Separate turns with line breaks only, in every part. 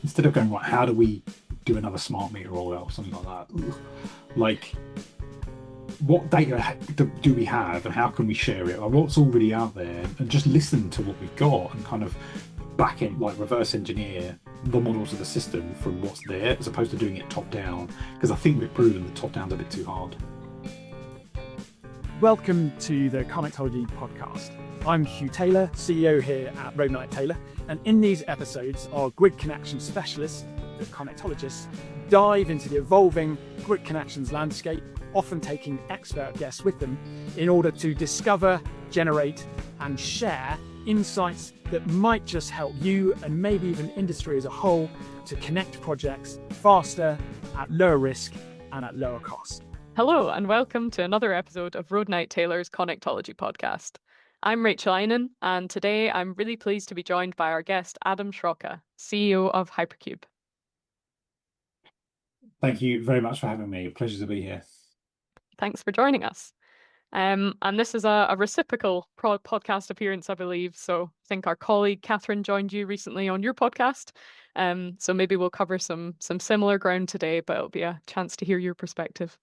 instead of going, right, how do we do another smart meter rollout or something like that? Like, what data do we have and how can we share it? Or what's already out there, and just listen to what we've got and kind of back in, like reverse engineer the models of the system from what's there, as opposed to doing it top down. Because I think we've proven the top down's a bit too hard.
Welcome to the Connectology podcast. I'm Hugh Taylor, CEO here at Road Taylor, and in these episodes, our grid connection specialists, the connectologists, dive into the evolving grid connections landscape, often taking expert guests with them in order to discover, generate, and share insights that might just help you and maybe even industry as a whole to connect projects faster, at lower risk, and at lower cost.
Hello, and welcome to another episode of Road Taylor's Connectology podcast. I'm Rachael Eynon, and today I'm really pleased to be joined by our guest, Adam Sroka, CEO of Hypercube.
Thank you very much for having me. Pleasure to be here.
Thanks for joining us. And this is a reciprocal podcast appearance, I believe. So I think our colleague Catherine joined you recently on your podcast. So maybe we'll cover some similar ground today, but it'll be a chance to hear your perspective.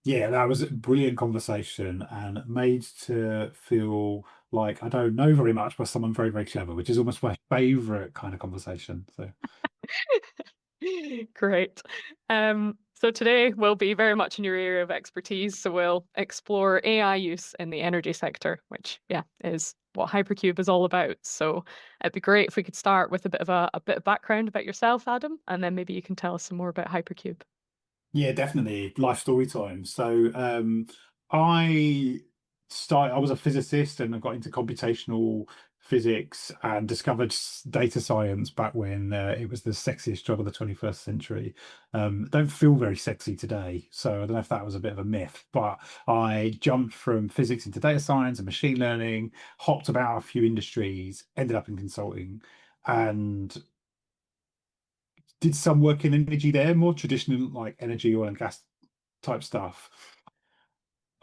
Yeah, that was a brilliant conversation and made to feel like I don't know very much, but someone very, very clever, which is almost my favourite kind of conversation. So
Great. So today we'll be very much in your area of expertise. So we'll explore AI use in the energy sector, which is what Hypercube is all about. So it'd be great if we could start with a bit of background about yourself, Adam, and then maybe you can tell us some more about Hypercube.
yeah, definitely life story time. So I was a physicist and I got into computational physics and discovered data science back when it was the sexiest job of the 21st century. Don't feel very sexy today, so I don't know if that was a bit of a myth, but I jumped from physics into data science and machine learning, hopped about a few industries, ended up in consulting, and did some work in energy there, more traditional like energy, oil and gas type stuff.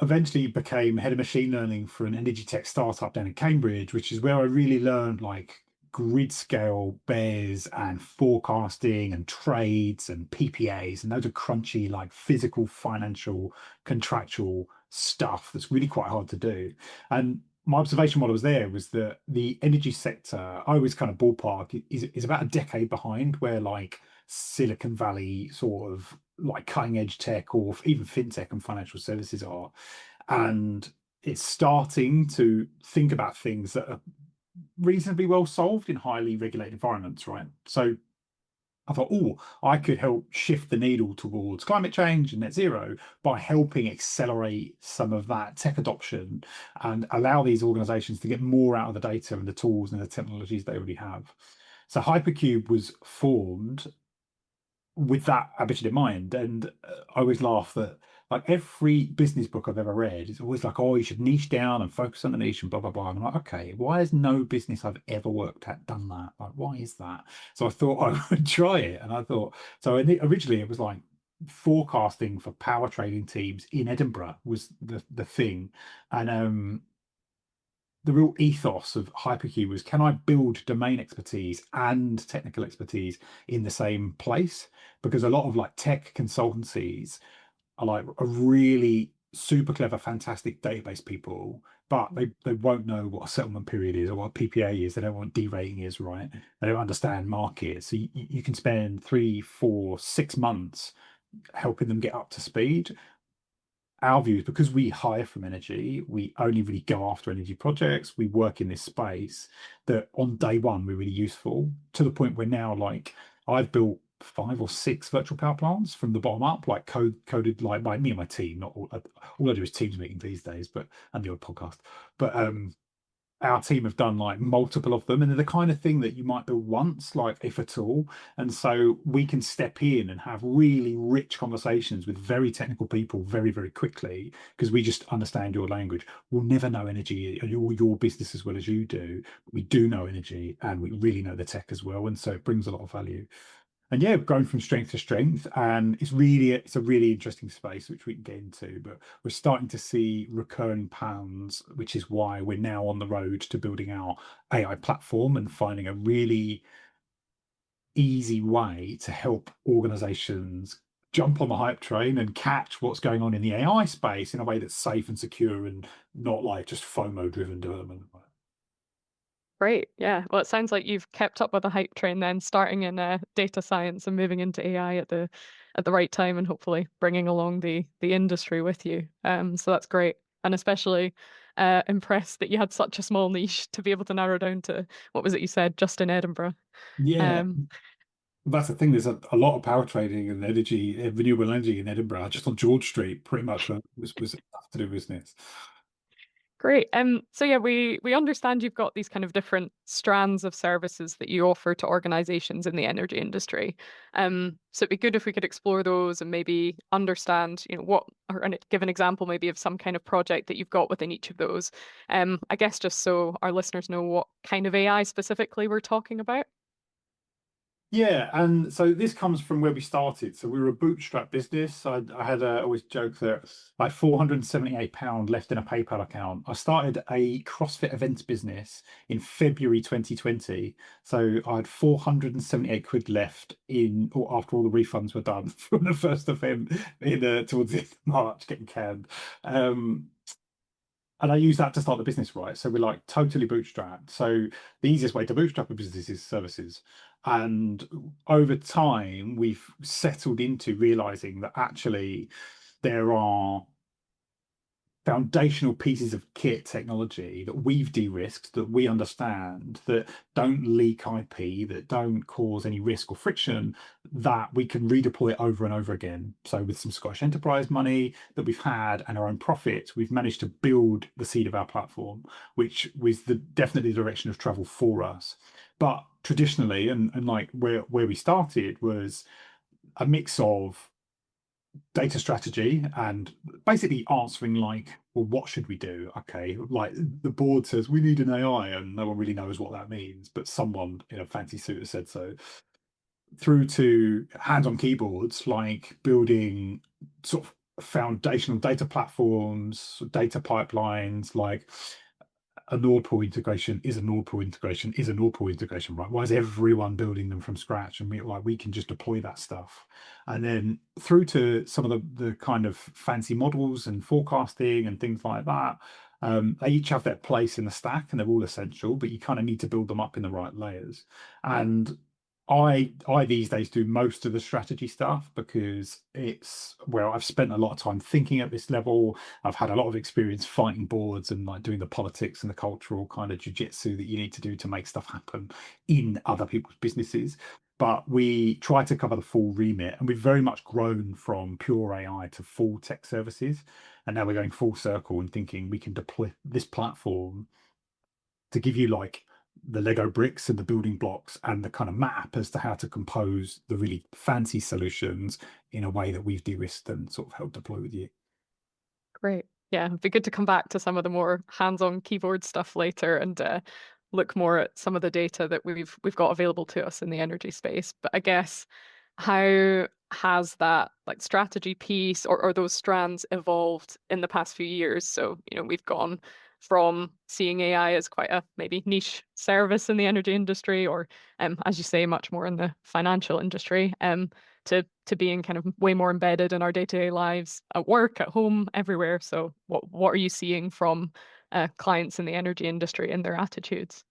Eventually became head of machine learning for an energy tech startup down in Cambridge, which is where I really learned like grid scale bears and forecasting and trades and PPAs and those are crunchy, like physical, financial, contractual stuff that's really quite hard to do. And my observation while I was there was that the energy sector, I always kind of ballpark, is about a decade behind where like Silicon Valley sort of like cutting edge tech or even fintech and financial services are. And it's starting to think about things that are reasonably well solved in highly regulated environments, right? So I thought, oh, I could help shift the needle towards climate change and net zero by helping accelerate some of that tech adoption and allow these organizations to get more out of the data and the tools and the technologies they already have. So Hypercube was formed with that ambition in mind. And I always laugh that like every business book I've ever read is always like, oh, you should niche down and focus on the niche and blah, blah, blah. And I'm like, okay, why has no business I've ever worked at done that? Like, why is that? So I thought I would try it. And I thought, so originally it was like forecasting for power trading teams in Edinburgh was the thing. And the real ethos of Hypercube was, can I build domain expertise and technical expertise in the same place? Because a lot of like tech consultancies are like a really super clever, fantastic database people, but they won't know what a settlement period is or what a PPA is. They don't know what derating is, right? They don't understand markets. So you can spend 3, 4, 6 months helping them get up to speed. Our view is because we hire from energy, we only really go after energy projects, we work in this space, that on day one we're really useful to the point where now like I've built 5 or 6 virtual power plants from the bottom up, like coded like by me and my team. Not all I do is Teams meetings these days, but and the odd podcast. But our team have done like multiple of them, and they're the kind of thing that you might build once, like if at all. And so we can step in and have really rich conversations with very technical people very, very quickly because we just understand your language. We'll never know energy or your business as well as you do, but we do know energy and we really know the tech as well. And so it brings a lot of value. And yeah, going from strength to strength, and it's a really interesting space which we can get into. But we're starting to see recurring pounds, which is why we're now on the road to building our AI platform and finding a really easy way to help organizations jump on the hype train and catch what's going on in the AI space in a way that's safe and secure and not like just FOMO driven development.
Great. Yeah. Well, it sounds like you've kept up with the hype train then, starting in data science and moving into AI at the right time, and hopefully bringing along the industry with you. So that's great, and especially impressed that you had such a small niche to be able to narrow down to what was it you said, just in Edinburgh.
Yeah,
Um,
that's the thing. There's a lot of power trading and energy, renewable energy in Edinburgh, just on George Street, pretty much was enough to do business.
Great. So yeah, we understand you've got these kind of different strands of services that you offer to organizations in the energy industry. So it'd be good if we could explore those and maybe understand, what, or give an example maybe of some kind of project that you've got within each of those. I guess just so our listeners know what kind of AI specifically we're talking about.
Yeah, and so this comes from where we started. So we were a bootstrap business. I had always joke that like £478 left in a PayPal account. I started a CrossFit events business in February 2020. So I had 478 quid left in, or after all the refunds were done from the first event in towards the end of March, getting canned. And I use that to start the business, right? So we're like totally bootstrapped. So the easiest way to bootstrap a business is services. And over time, we've settled into realizing that actually there are foundational pieces of kit technology that we've de-risked, that we understand, that don't leak IP, that don't cause any risk or friction, that we can redeploy it over and over again. So with some Scottish enterprise money that we've had and our own profit, we've managed to build the seed of our platform, which was definitely the direction of travel for us. But traditionally, and like where we started was a mix of data strategy and basically answering like, well, what should we do? Okay, like the board says we need an AI and no one really knows what that means, but someone in a fancy suit has said so, through to hands on keyboards, like building sort of foundational data platforms, data pipelines, like a Nord pool integration is a Nord pool integration is a Nord pool integration, right? Why is everyone building them from scratch? And we can just deploy that stuff. And then through to some of the kind of fancy models and forecasting and things like that. They each have their place in the stack and they're all essential, but you kind of need to build them up in the right layers. And I these days do most of the strategy stuff because I've spent a lot of time thinking at this level. I've had a lot of experience fighting boards and like doing the politics and the cultural kind of jujitsu that you need to do to make stuff happen in other people's businesses. But we try to cover the full remit, and we've very much grown from pure AI to full tech services. And now we're going full circle and thinking we can deploy this platform to give you like the Lego bricks and the building blocks and the kind of map as to how to compose the really fancy solutions in a way that we've de-risked and sort of helped deploy with you.
Great. Yeah, it'd be good to come back to some of the more hands-on keyboard stuff later and look more at some of the data that we've got available to us in the energy space. But I guess how has that like strategy piece or those strands evolved in the past few years? So, we've gone from seeing AI as quite a maybe niche service in the energy industry, or as you say, much more in the financial industry, to being kind of way more embedded in our day-to-day lives at work, at home, everywhere. So what are you seeing from clients in the energy industry and their attitudes?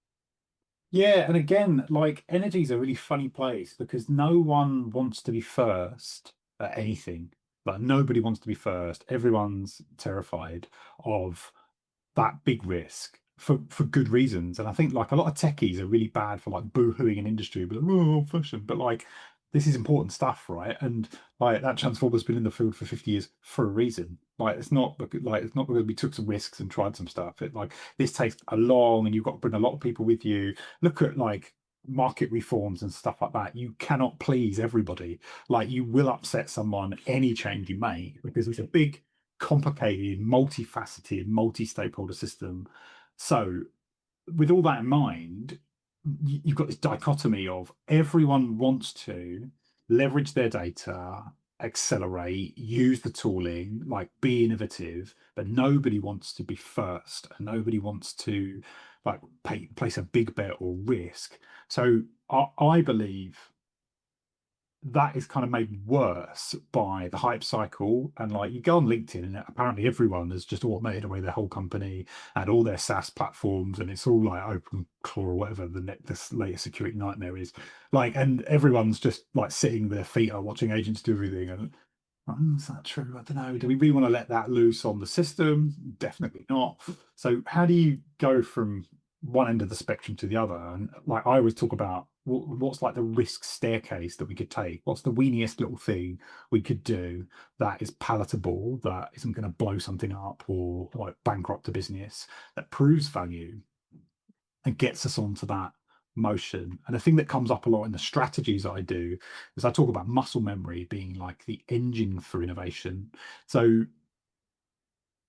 Yeah, and again, like energy is a really funny place because no one wants to be first at anything. Like nobody wants to be first. Everyone's terrified of that big risk for good reasons. And I think like a lot of techies are really bad for like boo-hooing an industry, but like, oh, old fashioned. But like this is important stuff, right? And like that transformer's been in the field for 50 years for a reason. It's not because we took some risks and tried some stuff. It like this takes a long, and you've got to bring a lot of people with you. Look at like market reforms and stuff like that. You cannot please everybody. Like you will upset someone any change you make because it's a big, complicated, multifaceted, multi-stakeholder system. So with all that in mind, you've got this dichotomy of everyone wants to leverage their data, accelerate, use the tooling, like be innovative, but nobody wants to be first and nobody wants to like place a big bet or risk. So I believe that is kind of made worse by the hype cycle. And like you go on LinkedIn, and apparently everyone has just automated away their whole company and all their SaaS platforms, and it's all like open claw or whatever this latest security nightmare is. Like, and everyone's just like sitting their feet up watching agents do everything. And is that true? I don't know. Do we really want to let that loose on the system? Definitely not. So how do you go from one end of the spectrum to the other? And like I always talk about what's like the risk staircase that we could take. What's the weeniest little thing we could do that is palatable, that isn't going to blow something up or like bankrupt a business, that proves value and gets us onto that motion. And the thing that comes up a lot in the strategies I do is I talk about muscle memory being like the engine for innovation. So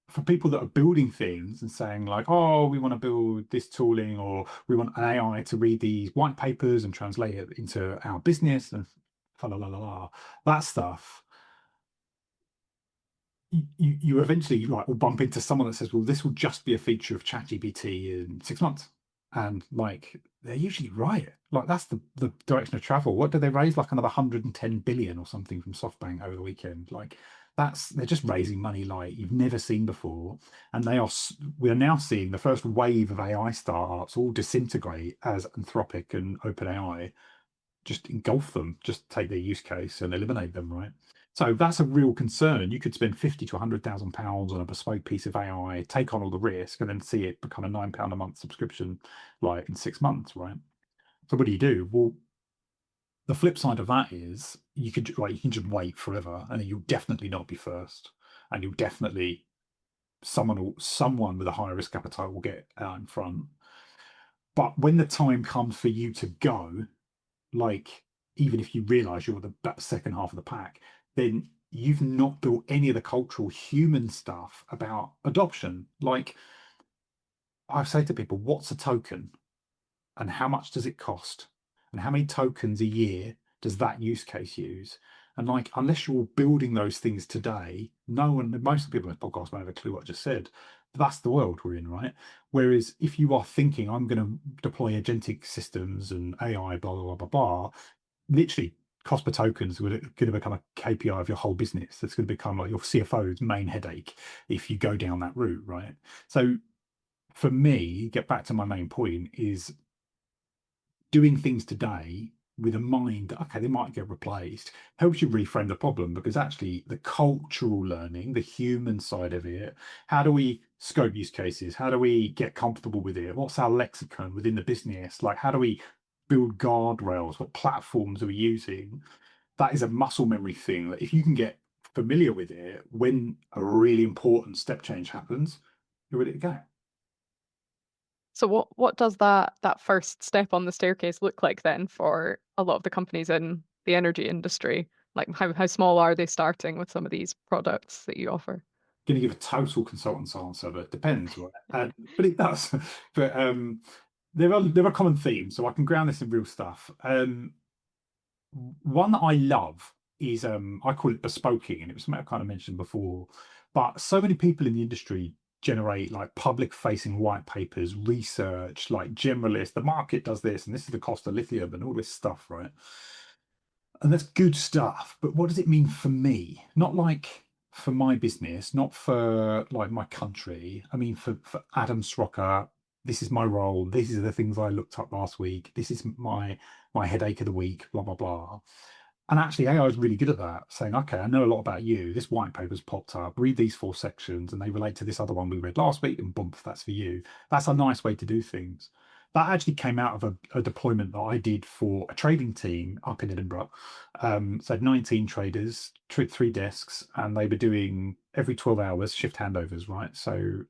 for people that are building things and saying like, oh, we want to build this tooling, or we want an AI to read these white papers and translate it into our business and la la la la, that stuff, you eventually like will bump into someone that says, well, this will just be a feature of ChatGPT in 6 months. And like they're usually right. Like that's the direction of travel. What did they raise? Like another 110 billion or something from SoftBank over the weekend. Like they're just raising money like you've never seen before. And we are now seeing the first wave of AI startups all disintegrate as Anthropic and OpenAI just engulf them, just take their use case and eliminate them, right? So that's a real concern. You could spend 50 to 100,000 pounds on a bespoke piece of AI, take on all the risk, and then see it become a £9 a month subscription like in 6 months, right? So what do? Well, the flip side of that is you can just wait forever, and you'll definitely not be first, and you'll definitely someone with a higher risk appetite will get out in front. But when the time comes for you to go, like even if you realize you're the second half of the pack, then you've not built any of the cultural human stuff about adoption. Like I say to people, what's a token and how much does it cost? And how many tokens a year does that use case use? And like, unless you're building those things today, most of the people in this podcast won't have a clue what I just said. But that's the world we're in, right? Whereas if you are thinking, I'm going to deploy agentic systems and AI, blah, blah, blah, blah, blah, literally cost per tokens is going to become a KPI of your whole business. That's going to become like your CFO's main headache if you go down that route, right? So for me, get back to my main point, is doing things today with a mind that, okay, they might get replaced, helps you reframe the problem, because actually the cultural learning, the human side of it, how do we scope use cases? How do we get comfortable with it? What's our lexicon within the business? Like, how do we build guardrails? What platforms are we using? That is a muscle memory thing that if you can get familiar with it, when a really important step change happens, you're ready to go.
So what does that first step on the staircase look like then for a lot of the companies in the energy industry? Like how small are they starting with some of these products that you offer?
Going to give a total consultant's answer, but it depends, right? But it does. But there are common themes, so I can ground this in real stuff. One that I love is I call it bespoking, and it was something I kind of mentioned before. But so many people in the industry generate like public facing white papers, research, like generalist, the market does this, and this is the cost of lithium and all this stuff, right? And that's good stuff. But what does it mean for me? Not like for my business, not for like my country. I mean, for Adam Sroka, this is my role. These are the things I looked up last week. This is my headache of the week, blah, blah, blah. And actually, AI is really good at that, saying, okay, I know a lot about you. This white paper's popped up. Read these 4 sections, and they relate to this other one we read last week, and boom, that's for you. That's a nice way to do things. That actually came out of a deployment that I did for a trading team up in Edinburgh. So 19 traders, 3 desks, and they were doing every 12 hours shift handovers, right? So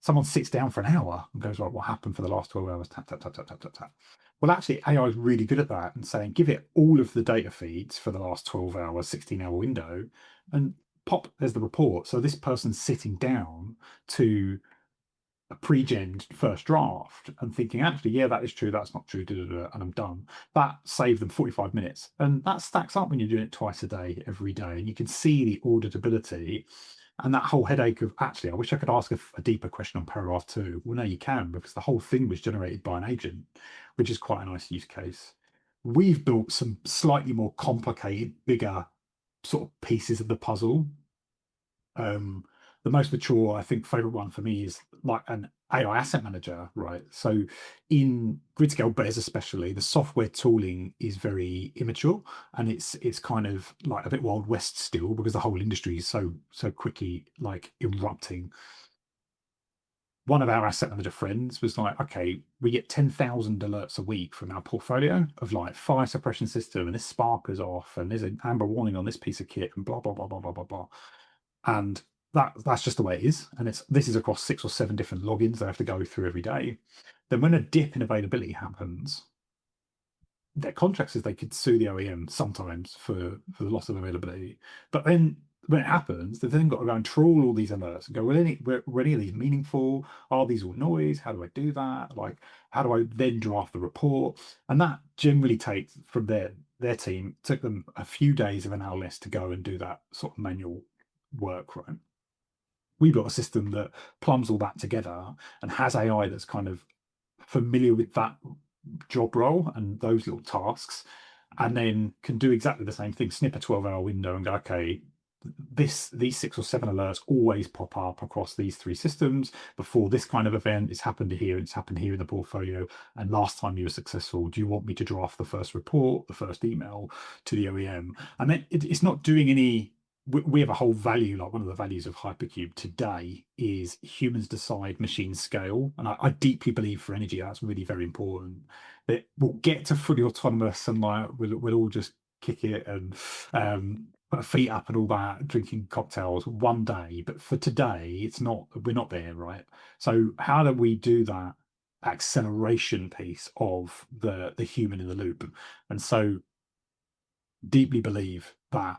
someone sits down for an hour and goes, right, what happened for the last 12 hours? Tap, tap, tap, tap, tap, tap, tap. Well, actually, AI is really good at that and saying, give it all of the data feeds for the last 12 hours, 16-hour window, and pop, there's the report. So this person's sitting down to a pre-gen first draft and thinking, actually, yeah, that is true, that's not true, and I'm done. That saved them 45 minutes. And that stacks up when you're doing it twice a day, every day. And you can see the auditability. And that whole headache of, actually, I wish I could ask a deeper question on paragraph 2. Well, no, you can, because the whole thing was generated by an agent, which is quite a nice use case. We've built some slightly more complicated, bigger sort of pieces of the puzzle. The most mature, I think, favorite one for me is like an AI asset manager, right? So in grid scale bears especially, the software tooling is very immature, and it's kind of like a bit Wild West still, because the whole industry is so quickly like erupting. One of our asset manager friends was like, okay, we get 10,000 alerts a week from our portfolio of like fire suppression system, and this spark is off, and there's an amber warning on this piece of kit, and blah blah blah blah blah blah blah. And that's just the way it is. And this is across 6 or 7 different logins they have to go through every day. Then when a dip in availability happens, their contract says they could sue the OEM sometimes for the loss of availability. But then when it happens, they've then got to go and trawl all these alerts and go, were any of these meaningful? Are these all noise? How do I do that? Like, how do I then draft the report? And that generally takes, from their team, took them a few days of an analyst to go and do that sort of manual work, right? We built a system that plumbs all that together and has AI that's kind of familiar with that job role and those little tasks, and then can do exactly the same thing, snip a 12-hour window and go, okay, these 6 or 7 alerts always pop up across these 3 systems before this kind of event. It's happened here, it's happened here in the portfolio, and last time you were successful, do you want me to draft the first report, the first email to the OEM? And then it's not doing any. We have a whole value, like one of the values of Hypercube today is humans decide, machines scale. And I deeply believe for energy, that's really very important. That we'll get to fully autonomous and like we'll all just kick it and put our feet up and all that, drinking cocktails one day. But for today, we're not there, right? So how do we do that acceleration piece of the human in the loop? And so deeply believe that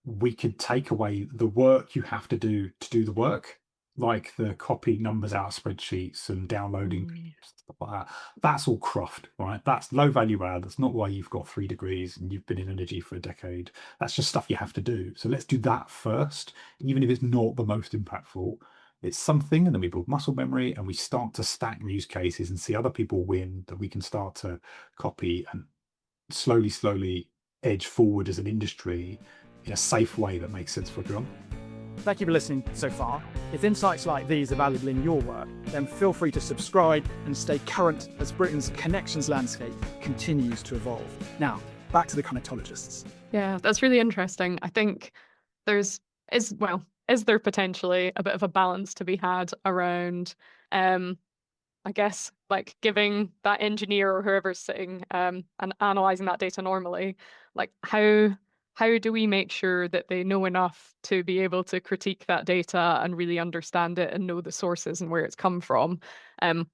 we could take away the work you have to do the work, like the copy numbers out of spreadsheets and downloading PDFs, stuff like that. That's all cruft, right? That's low value add. That's not why you've got 3 degrees and you've been in energy for a decade. That's just stuff you have to do. So let's do that first, even if it's not the most impactful. It's something, and then we build muscle memory and we start to stack use cases and see other people win that we can start to copy and slowly edge forward as an industry in a safe way that makes sense for everyone.
Thank you for listening so far. If insights like these are valuable in your work, then feel free to subscribe and stay current as Britain's connections landscape continues to evolve. Now, back to the connectologists.
Yeah, that's really interesting. I think is there potentially a bit of a balance to be had around, I guess, like giving that engineer or whoever's sitting and analyzing that data normally, like how do we make sure that they know enough to be able to critique that data and really understand it and know the sources and where it's come from,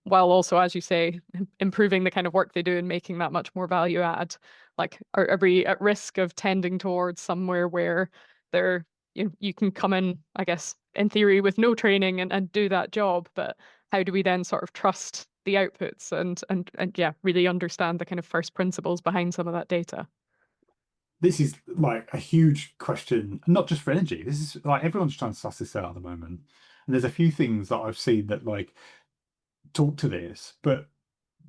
while also, as you say, improving the kind of work they do and making that much more value add? Like, are we at risk of tending towards somewhere where you can come in, I guess, in theory with no training and do that job, but how do we then sort of trust the outputs and yeah, really understand the kind of first principles behind some of that data?
This is like a huge question, not just for energy. This is like everyone's trying to suss this out at the moment. And there's a few things that I've seen that like talk to this. But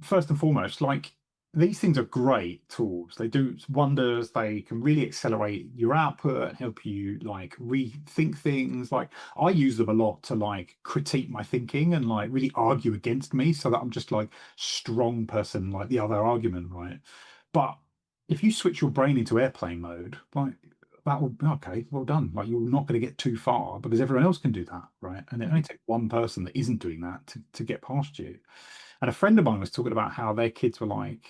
first and foremost, like these things are great tools. They do wonders. They can really accelerate your output and help you like rethink things. Like I use them a lot to like critique my thinking and like really argue against me so that I'm just like strong person, like the other argument, right? But if you switch your brain into airplane mode, like that will be okay, well done. Like you're not going to get too far because everyone else can do that, right? And it only takes one person that isn't doing that to get past you. And a friend of mine was talking about how their kids were like,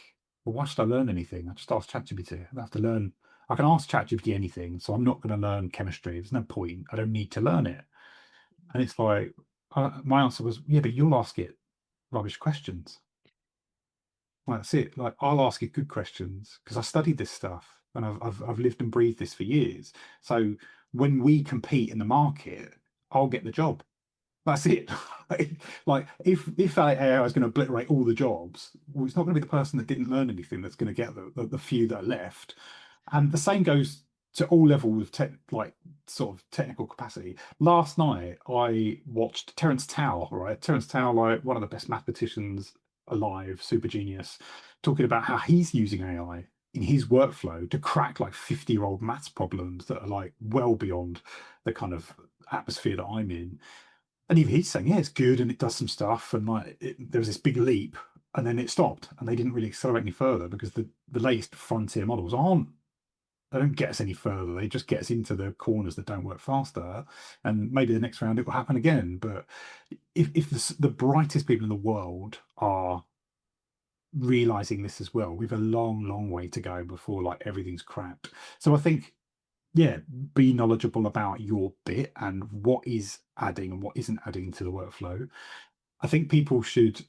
well, why should I learn anything? I just ask ChatGPT. I have to learn. I can ask ChatGPT anything, so I'm not going to learn chemistry. There's no point. I don't need to learn it. And it's like, my answer was, yeah, but you'll ask it rubbish questions. Well, that's it. Like I'll ask it good questions because I studied this stuff and I've lived and breathed this for years. So when we compete in the market, I'll get the job. That's it. Like if AI is going to obliterate all the jobs, well, it's not going to be the person that didn't learn anything that's going to get the few that are left. And the same goes to all levels of like sort of technical capacity. Last night I watched Terence Tao, right? Terence Tao, like one of the best mathematicians alive, super genius, talking about how he's using AI in his workflow to crack like 50-year-old maths problems that are like well beyond the kind of atmosphere that I'm in. And even he's saying, yeah, it's good and it does some stuff. And like there was this big leap and then it stopped and they didn't really accelerate any further because the latest frontier models they don't get us any further. They just get us into the corners that don't work faster. And maybe the next round it will happen again. But if the brightest people in the world are realizing this as well, we've a long way to go before like everything's cracked. So I think, yeah, be knowledgeable about your bit and what is adding and what isn't adding to the workflow. I think people should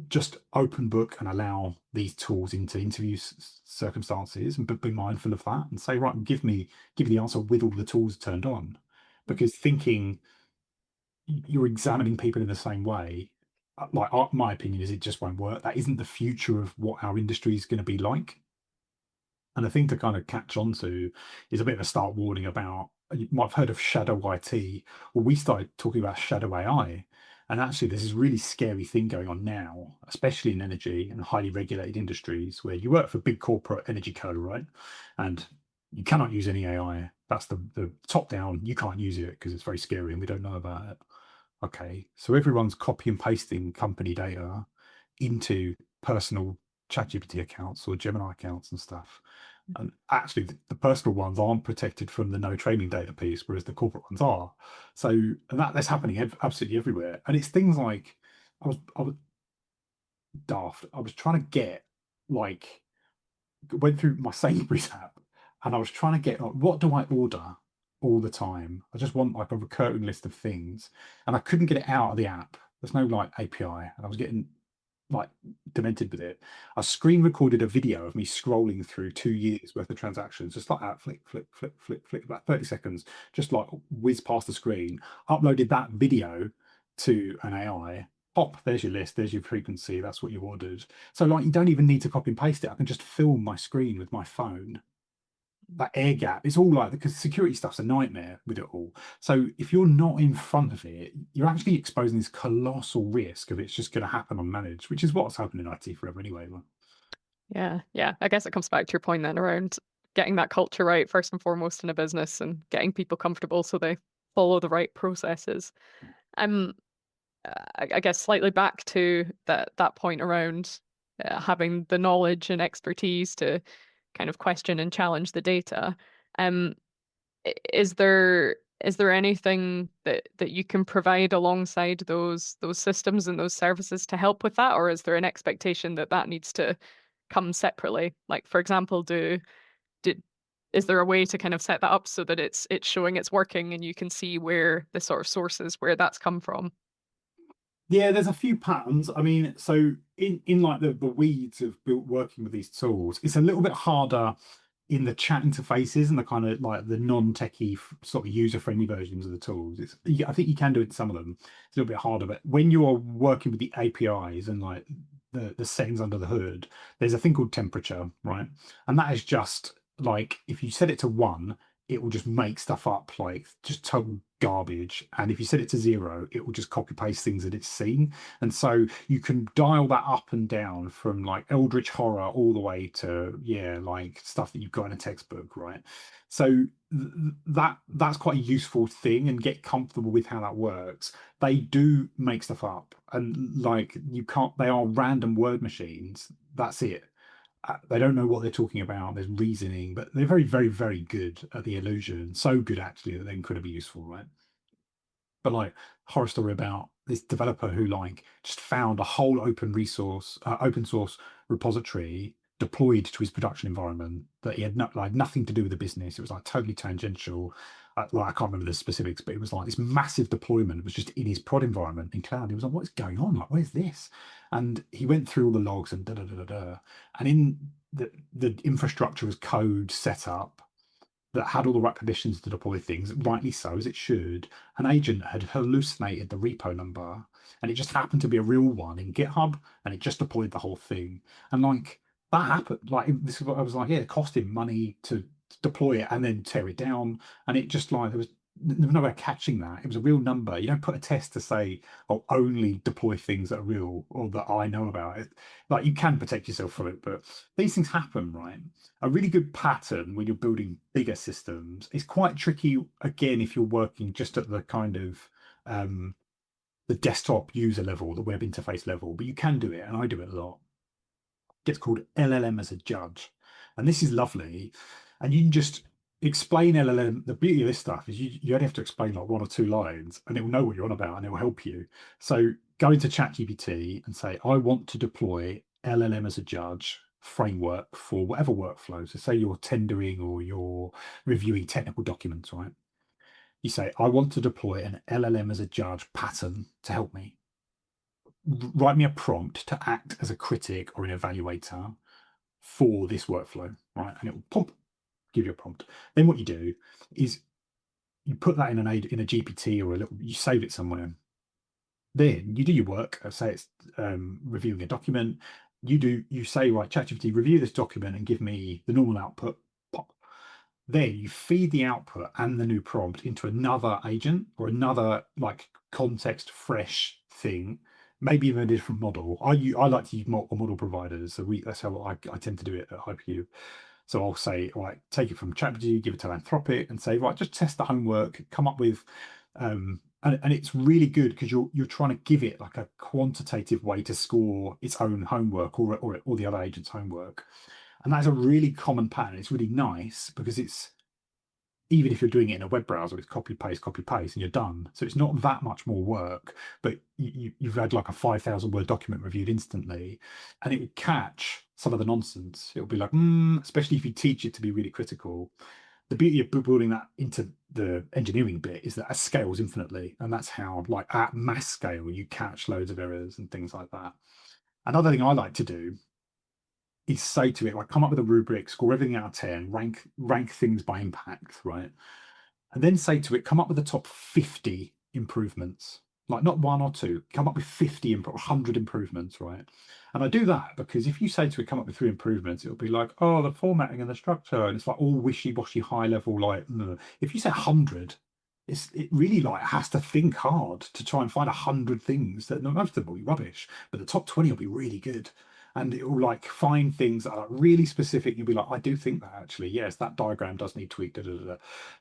just open book and allow these tools into interview circumstances, and be mindful of that and say, right, give me the answer with all the tools turned on. Because thinking you're examining people in the same way, like my opinion is it just won't work. That isn't the future of what our industry is going to be like. And the thing to kind of catch on to is a bit of a start warning about, you might have heard of shadow IT. Well, we started talking about shadow AI. And actually, there's this really scary thing going on now, especially in energy and highly regulated industries where you work for big corporate energy co, right? And you cannot use any AI. That's the top down. You can't use it because it's very scary and we don't know about it. Okay, so everyone's copy and pasting company data into personal ChatGPT accounts or Gemini accounts and stuff. And actually, the personal ones aren't protected from the no training data piece, whereas the corporate ones are. So, and that's happening absolutely everywhere. And it's things like I was daft. I was trying to get like went through my Sainsbury's app, and I was trying to get like, what do I order all the time? I just want like a recurring list of things, and I couldn't get it out of the app. There's no like API, and I was getting like demented with it. I screen recorded a video of me scrolling through 2 years worth of transactions, just like that, flick, about 30 seconds, just like whiz past the screen, uploaded that video to an AI. Pop, there's your list, there's your frequency, that's what you ordered. So like you don't even need to copy and paste it. I can just film my screen with my phone. That air gap, it's all like, because security stuff's a nightmare with it all. So if you're not in front of it, you're actually exposing this colossal risk of it's just going to happen unmanaged, which is what's happened in IT forever anyway.
Yeah. I guess it comes back to your point then around getting that culture right first and foremost in a business and getting people comfortable so they follow the right processes. Um, I guess slightly back to that point around having the knowledge and expertise to kind of question and challenge the data. Um, is there anything that you can provide alongside those systems and those services to help with that, or is there an expectation that needs to come separately? Like, for example, did is there a way to kind of set that up so that it's showing it's working and you can see where the sort of sources where that's come from?
Yeah, there's a few patterns. I mean, so in like the weeds of working with these tools, it's a little bit harder in the chat interfaces and the kind of like the non-techie sort of user-friendly versions of the tools. I think you can do it in some of them. It's a little bit harder, but when you are working with the APIs and like the settings under the hood, there's a thing called temperature, right? And that is just like if you set it to 1, it will just make stuff up like just total garbage. And if you set it to 0, it will just copy paste things that it's seen. And so you can dial that up and down from like eldritch horror all the way to, yeah, like stuff that you've got in a textbook, right? So that's quite a useful thing, and get comfortable with how that works. They do make stuff up, and like you can't, they are random word machines. That's it. They don't know what they're talking about. There's reasoning, but they're very good at the illusion. So good actually that they're incredibly useful, right? But like horror story about this developer who like just found a whole open source repository deployed to his production environment that he had nothing to do with the business. It was like totally tangential. Like I can't remember the specifics, but it was like this massive deployment was just in his prod environment in cloud. He was like, "What is going on? Like, where's this?" And he went through all the logs and da da da da da. And in the infrastructure was code set up that had all the right permissions to deploy things, rightly so, as it should. An agent had hallucinated the repo number, and it just happened to be a real one in GitHub, and it just deployed the whole thing. And like that happened, like this is what I was like, yeah, it cost him money to deploy it and then tear it down. And it just like there was there was no way of catching that. It was a real number. You don't put a test to say, "I'll only deploy things that are real or that I know about." It like, you can protect yourself from it, but these things happen, right? A really good pattern when you're building bigger systems is quite tricky. Again, if you're working just at the kind of the desktop user level, the web interface level, but you can do it, and I do it a lot. It gets called LLM as a judge, and this is lovely. And you can just explain LLM. The beauty of this stuff is you only have to explain like 1 or 2 lines, and it will know what you're on about, and it will help you. So go into ChatGPT and say, I want to deploy LLM as a judge framework for whatever workflow. So say you're tendering or you're reviewing technical documents, right? You say, I want to deploy an LLM as a judge pattern to help me. Write me a prompt to act as a critic or an evaluator for this workflow, right? And it will pump, give you a prompt. Then what you do is you put that in a GPT or you save it somewhere. Then you do your work. Say it's reviewing a document. You say, right, ChatGPT, review this document and give me the normal output. Pop. Then you feed the output and the new prompt into another agent or another like context fresh thing, maybe even a different model. I like to use multiple model providers. So that's how I tend to do it at Hypercube. So I'll say, right, take it from ChatGPT, give it to Anthropic, and say, right, just test the homework, come up with, and it's really good because you're trying to give it like a quantitative way to score its own homework or the other agent's homework. And that's a really common pattern. It's really nice because it's, even if you're doing it in a web browser, it's copy, paste, and you're done. So it's not that much more work, but you've had like a 5,000 word document reviewed instantly, and it will catch some of the nonsense. It'll be like, especially if you teach it to be really critical. The beauty of building that into the engineering bit is that it scales infinitely. And that's how, like, at mass scale, you catch loads of errors and things like that. Another thing I like to do is say to it, like, come up with a rubric, score everything out of 10, rank things by impact, right? And then say to it, come up with the top 50 improvements, like not 1 or 2, come up with 50 100 improvements, right? And I do that because if you say to it, come up with 3 improvements, it'll be like, oh, the formatting and the structure, and it's like all wishy-washy high level, like, if you say 100, it really like has to think hard to try and find 100 things that most of them will be rubbish, but the top 20 will be really good. And it will like find things that are really specific. You'll be like, I do think that actually, yes, that diagram does need tweak. Da, da, da, da.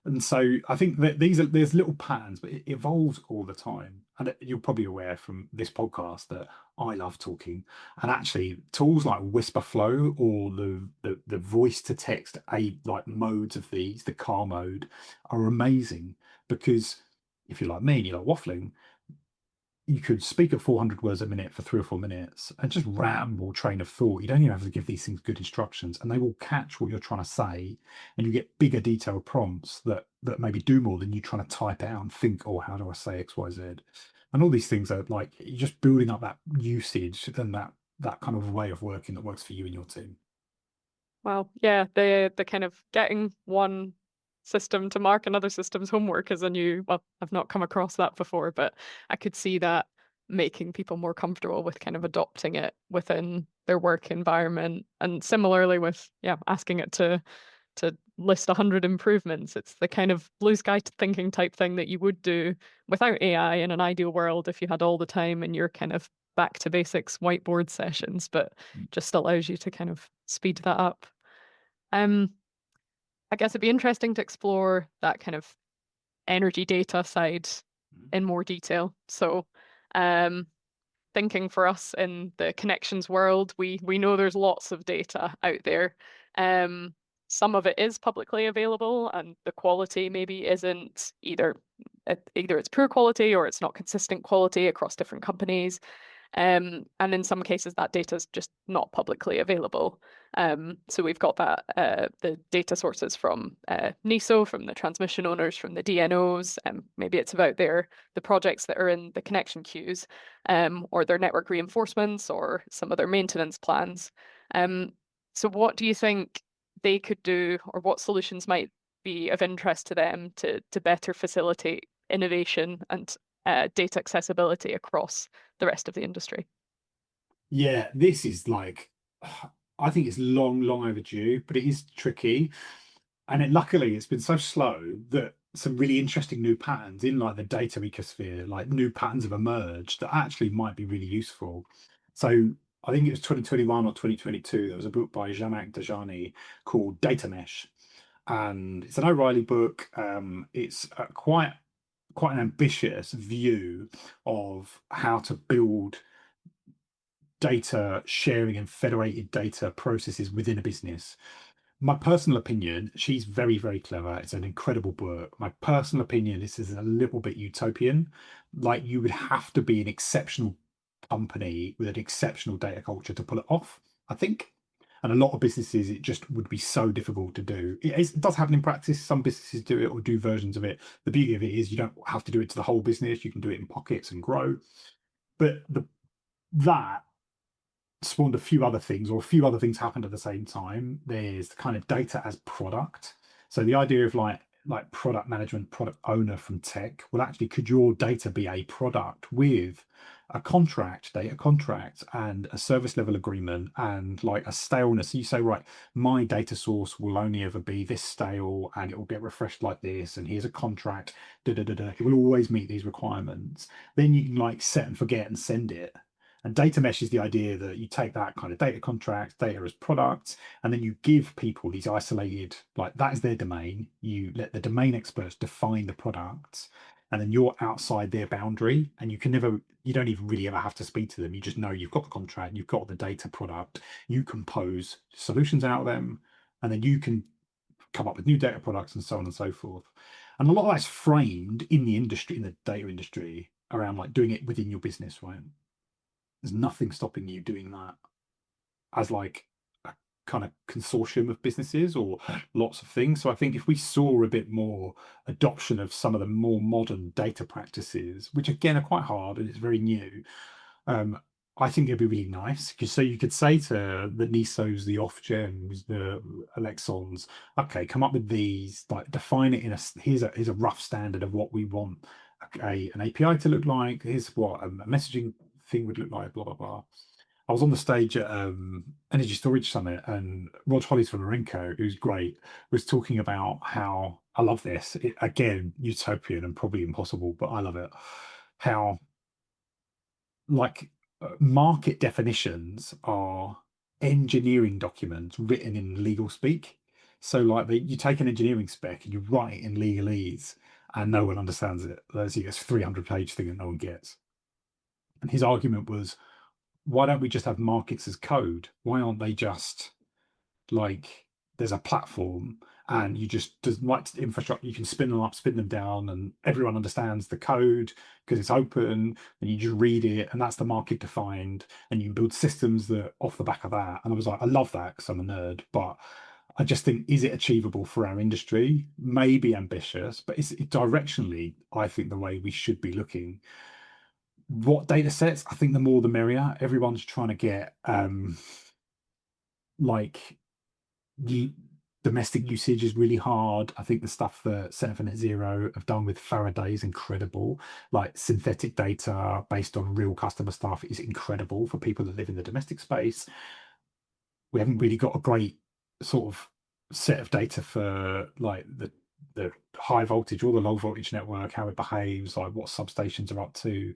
And so I think that there's little patterns, but it evolves all the time. And you're probably aware from this podcast that I love talking. And actually, tools like Whisperflow or the voice to text like modes of these, the car mode, are amazing because if you're like me and you like waffling, you could speak at 400 words a minute for 3 or 4 minutes and just ramble train of thought. You don't even have to give these things good instructions, and they will catch what you're trying to say, and you get bigger detailed prompts that maybe do more than you trying to type out and think, oh, how do I say X, Y, Z? And all these things are like, you're just building up that usage and that kind of way of working that works for you and your team.
Well, yeah, the kind of getting one system to mark another system's homework is a new, well, I've not come across that before, but I could see that making people more comfortable with kind of adopting it within their work environment. And similarly with, yeah, asking it to list 100 improvements. It's the kind of blue sky thinking type thing that you would do without AI in an ideal world if you had all the time and you're kind of back to basics whiteboard sessions, but just allows you to kind of speed that up. I guess it'd be interesting to explore that kind of energy data side in more detail. So, thinking for us in the connections world, we know there's lots of data out there. Some of it is publicly available, and the quality maybe isn't either it's poor quality or it's not consistent quality across different companies. And in some cases, that data is just not publicly available. So we've got that the data sources from NISO, from the transmission owners, from the DNOs, maybe it's about the projects that are in the connection queues, or their network reinforcements, or some of their maintenance plans. So what do you think they could do, or what solutions might be of interest to them to better facilitate innovation and data accessibility across the rest of the industry?
Yeah, this is like, I think it's long overdue, but it is tricky. And luckily, it's been so slow that some really interesting new patterns in like the data ecosphere, like new patterns have emerged that actually might be really useful. So I think it was 2021 or 2022, there was a book by Zhamak Dajani called Data Mesh. And it's an O'Reilly book. It's quite an ambitious view of how to build data sharing and federated data processes within a business. My personal opinion, she's very, very clever. It's an incredible book. My personal opinion, this is a little bit utopian. Like, you would have to be an exceptional company with an exceptional data culture to pull it off, I think. And a lot of businesses, it just would be so difficult to do. It does happen in practice. Some businesses do it or do versions of it. The beauty of it is you don't have to do it to the whole business. You can do it in pockets and grow. But that spawned a few other things, or a few other things happened at the same time. There's the kind of data as product. So the idea of like product management, product owner from tech. Well, actually, could your data be a product with a contract, data contract, and a service level agreement, and like a staleness? You say, right, my data source will only ever be this stale, and it will get refreshed like this, and here's a contract. Da da da da. It will always meet these requirements. Then you can like set and forget and send it. And data mesh is the idea that you take that kind of data contract, data as products, and then you give people these isolated, like that is their domain. You let the domain experts define the products, and then you're outside their boundary, and you don't even really ever have to speak to them. You just know you've got the contract, you've got the data product, you compose solutions out of them, and then you can come up with new data products and so on and so forth. And a lot of that's framed in the industry, in the data industry, around like doing it within your business, right? There's nothing stopping you doing that as like a kind of consortium of businesses or lots of things. So I think if we saw a bit more adoption of some of the more modern data practices, which again are quite hard and it's very new, I think it'd be really nice. Because so you could say to the NISOs, the Ofgems, the Alexons, okay, come up with these, like define it in here's a rough standard of what we want an API to look like. Here's what a messaging thing would look like, blah blah blah. I was on the stage at Energy Storage Summit, and Rod Hollis from Marenco, who's great, was talking about how I love this. Again, utopian and probably impossible, but I love it. How like market definitions are engineering documents written in legal speak. So like you take an engineering spec and you write it in legalese, and no one understands it. There's a 300-page thing that no one gets. And his argument was, why don't we just have markets as code? Why aren't they just like there's a platform and you just write infrastructure, you can spin them up, spin them down, and everyone understands the code because it's open, and you just read it, and that's the market defined, and you can build systems that off the back of that. And I was like, I love that because I'm a nerd, but I just think, is it achievable for our industry? Maybe ambitious, but it's directionally, I think, the way we should be looking. What data sets? I think the more the merrier. Everyone's trying to get like the domestic usage is really hard. I think the stuff that Centre for Net Zero have done with Faraday is incredible. Like synthetic data based on real customer stuff is incredible for people that live in the domestic space. We haven't really got a great sort of set of data for like the high voltage or the low voltage network, how it behaves, like what substations are up to.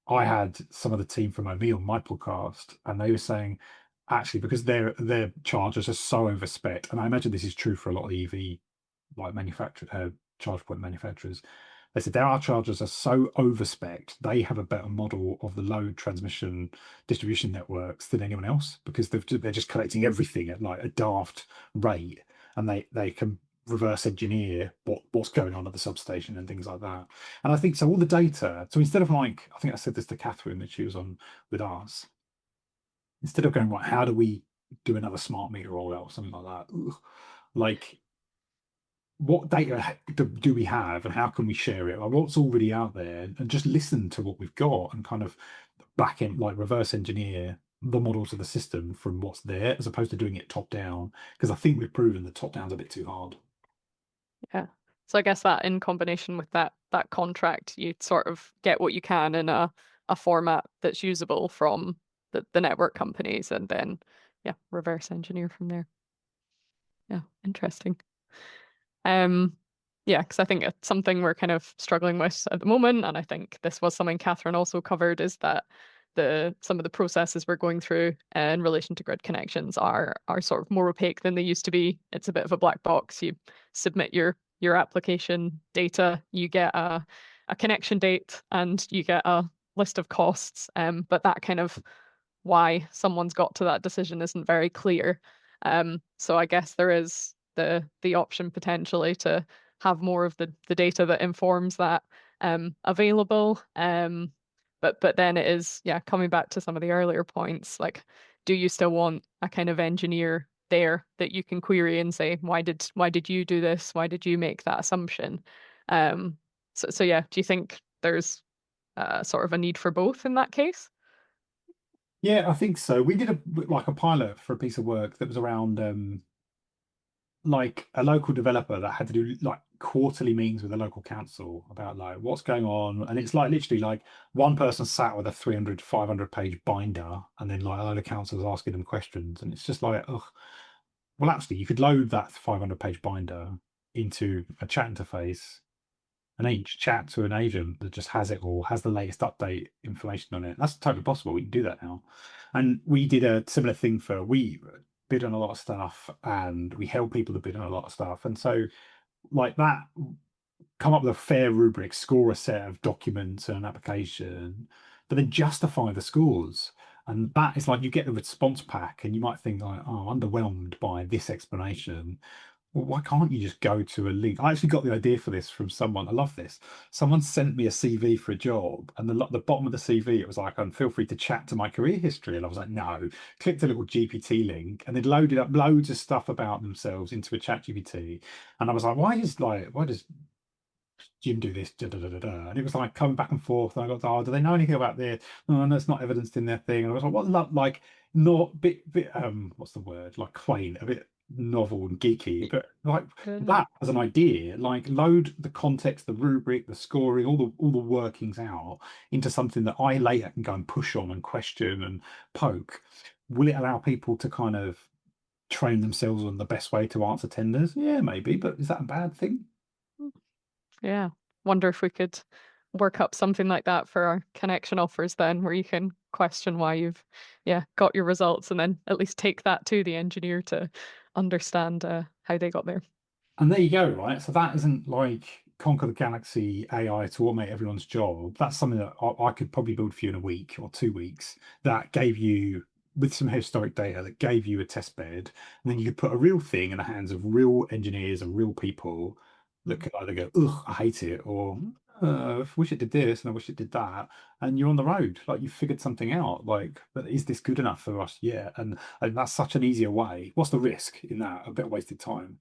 I had some of the team from OME on my podcast, and they were saying, actually, because their chargers are so overspec, and I imagine this is true for a lot of EV like charge point manufacturers. They said our chargers are so overspec, they have a better model of the load transmission distribution networks than anyone else, because they're just collecting everything at like a daft rate, and they can reverse engineer what's going on at the substation and things like that. And I think so all the data, so instead of like, I think I said this to Catherine that she was on with us, instead of going, right, how do we do another smart meter rollout or something like that, like what data do we have and how can we share it? Like, what's already out there, and just listen to what we've got and kind of back end, like reverse engineer the models of the system from what's there, as opposed to doing it top down, because I think we've proven that top down's a bit too hard.
Yeah. So I guess that in combination with that contract, you sort of get what you can in a format that's usable from the network companies, and then reverse engineer from there. Yeah, interesting. Yeah, because I think it's something we're kind of struggling with at the moment, and I think this was something Catherine also covered, is that some of the processes we're going through in relation to grid connections are sort of more opaque than they used to be. It's a bit of a black box. You submit your application data, you get a connection date, and you get a list of costs. But that kind of why someone's got to that decision isn't very clear. So I guess there is the option potentially to have more of the data that informs that available. But then it is, yeah, coming back to some of the earlier points, like, do you still want a kind of engineer there that you can query and say, why did you do this? Why did you make that assumption? So yeah, do you think there's sort of a need for both in that case?
Yeah, I think so. We did a pilot for a piece of work that was around like a local developer that had to do like quarterly meetings with the local council about like what's going on. And it's like literally like one person sat with a 300, 500 page binder, and then like other councils asking them questions. And it's just like, oh, well, actually, you could load that 500 page binder into a chat interface, and each chat to an agent that just has it all, has the latest update information on it. That's totally possible. We can do that now. And we did a similar thing we bid on a lot of stuff, and we held people to bid on a lot of stuff. And so like that, come up with a fair rubric, score a set of documents and an application, but then justify the scores. And that is like you get the response pack, and you might think like, oh, I'm underwhelmed by this explanation. Well, why can't you just go to a link? I actually got the idea for this from someone. I love this. Someone sent me a CV for a job, and the bottom of the CV, it was like, feel free to chat to my career history. And I was like, no. Clicked a little GPT link, and they'd loaded up loads of stuff about themselves into a chat GPT. And I was like, why does Jim do this? Da, da, da, da, da. And it was like coming back and forth. And I got, oh, do they know anything about this? Oh, no, it's not evidenced in their thing. And I was like, what, like, not bit, what's the word? Like quaint, a bit novel and geeky, but like
Good.
that as an idea, like load the context, the rubric, the scoring, all the workings out into something that I later can go and push on and question and poke. Will it allow people to kind of train themselves on the best way to answer tenders? Yeah, maybe, but is that a bad thing?
Yeah. Wonder if we could work up something like that for our connection offers then, where you can question why you've, yeah, got your results, and then at least take that to the engineer to understand how they got there.
And there you go, right? So that isn't like conquer the galaxy AI to automate everyone's job. That's something that I could probably build for you in a week or 2 weeks, that gave you, with some historic data, that gave you a test bed. And then you could put a real thing in the hands of real engineers and real people that could either go, ugh, I hate it, or I wish it did this and I wish it did that. And you're on the road. Like you figured something out. Like, but is this good enough for us? Yeah. And that's such an easier way. What's the risk in that? A bit of wasted time.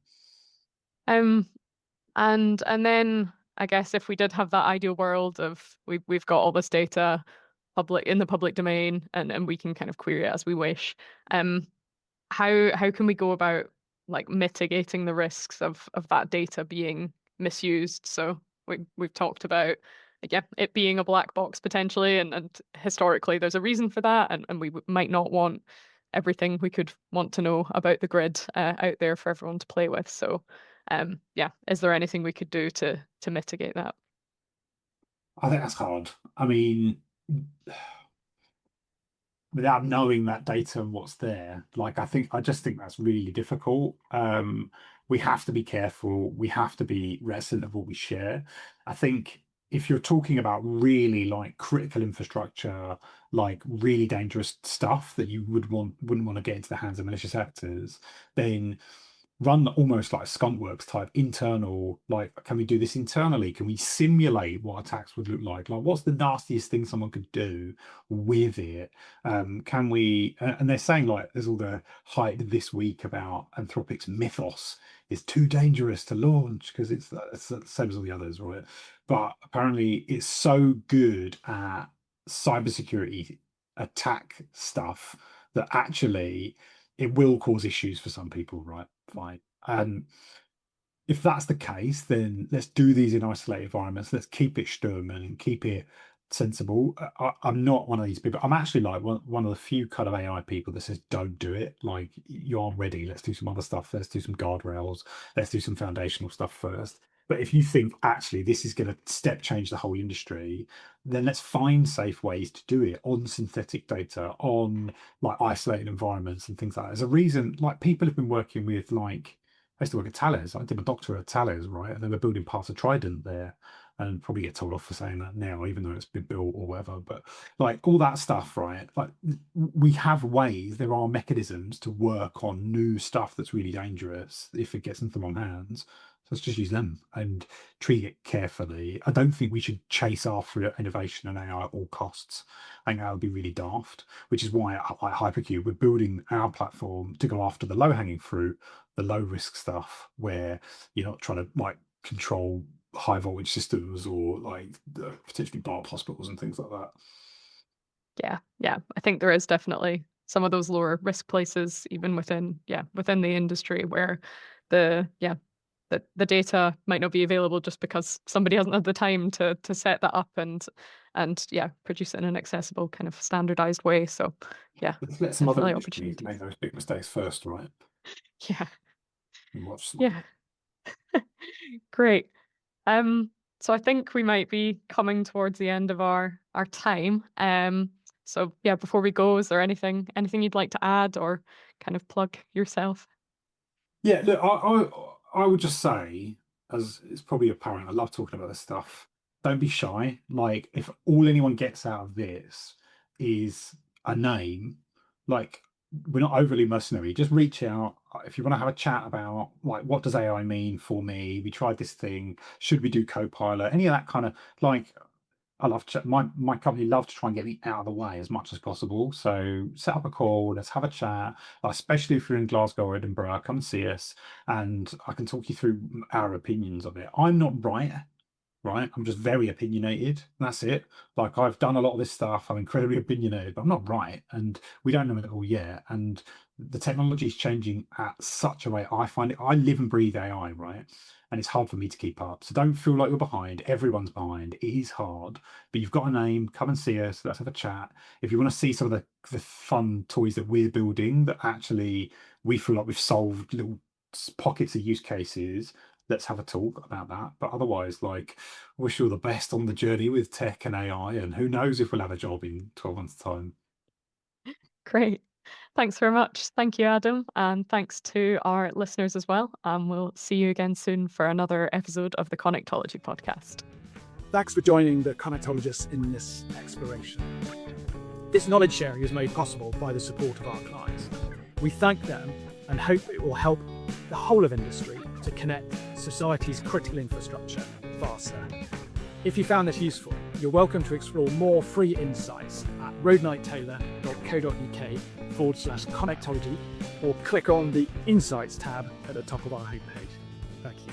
Um, and then I guess if we did have that ideal world of we've got all this data public in the public domain, and we can kind of query it as we wish, um, how can we go about like mitigating the risks of that data being misused? So we've talked about, yeah, it being a black box potentially, and historically there's a reason for that, and we might not want everything we could want to know about the grid out there for everyone to play with. So yeah, is there anything we could do to mitigate that?
I think that's hard. I mean, without knowing that data and what's there, like I just think that's really difficult. We have to be careful. We have to be reticent of what we share. I think if you're talking about really like critical infrastructure, like really dangerous stuff that you wouldn't want to get into the hands of malicious actors, then run almost like a skunkworks type internal, like, can we do this internally? Can we simulate what attacks would look like what's the nastiest thing someone could do with it? Can we and they're saying like there's all the hype this week about Anthropic's Mythos is too dangerous to launch because it's the same as all the others, right? But apparently it's so good at cybersecurity attack stuff that actually it will cause issues for some people, right? Fine. If that's the case, then let's do these in isolated environments. Let's keep it sturm and keep it sensible. I'm not one of these people. I'm actually like one of the few kind of AI people that says don't do it. Like you aren't ready. Let's do some other stuff. Let's do some guardrails. Let's do some foundational stuff first. But if you think actually this is going to step change the whole industry, then let's find safe ways to do it on synthetic data, on like isolated environments and things like that. There's a reason, like people have been working with like, I used to work at Thales. I did my doctorate at Thales, right? And they were building parts of Trident there, and probably get told off for saying that now, even though it's been built or whatever. But like all that stuff, right? Like we have ways, there are mechanisms to work on new stuff that's really dangerous if it gets into the wrong hands. So let's just use them and treat it carefully. I don't think we should chase after innovation and AI at all costs. I think that would be really daft, which is why at like Hypercube, we're building our platform to go after the low-hanging fruit, the low-risk stuff, where you're not trying to like control high voltage systems or like potentially BART hospitals and things like that.
Yeah. I think there is definitely some of those lower risk places, even within the industry, where the data might not be available just because somebody hasn't had the time to set that up and produce it in an accessible kind of standardized way. So
Let's let some other
definitely
industries make those big mistakes first, right?
Yeah.
And watch them.
Yeah. Great. So I think we might be coming towards the end of our time. So yeah, before we go, is there anything you'd like to add or kind of plug yourself?
Yeah, look, I would just say, as it's probably apparent, I love talking about this stuff. Don't be shy. Like, if all anyone gets out of this is a name, like we're not overly mercenary. Just reach out if you want to have a chat about like what does AI mean for me. We tried this thing. Should we do Copilot? Any of that kind of like. I love my company love to try and get me out of the way as much as possible. So set up a call, let's have a chat, especially if you're in Glasgow or Edinburgh, come and see us and I can talk you through our opinions of it. I'm not right. I'm just very opinionated. That's it. Like I've done a lot of this stuff. I'm incredibly opinionated, but I'm not right. And we don't know it all yet. And the technology is changing at such a way. I find it, I live and breathe AI, right? And it's hard for me to keep up. So don't feel like you're behind. Everyone's behind. It is hard, but you've got a name. Come and see us. Let's have a chat. If you want to see some of the fun toys that we're building that actually we feel like we've solved little pockets of use cases, let's have a talk about that. But otherwise, like, wish you all the best on the journey with tech and AI. And who knows if we'll have a job in 12 months' time.
Great. Thanks very much. Thank you, Adam. And thanks to our listeners as well. And we'll see you again soon for another episode of the Connectology podcast.
Thanks for joining the Connectologists in this exploration. This knowledge sharing is made possible by the support of our clients. We thank them and hope it will help the whole of industry to connect society's critical infrastructure faster. If you found this useful, you're welcome to explore more free insights at roadnighttaylor.co.uk/connectology or click on the Insights tab at the top of our homepage. Thank you.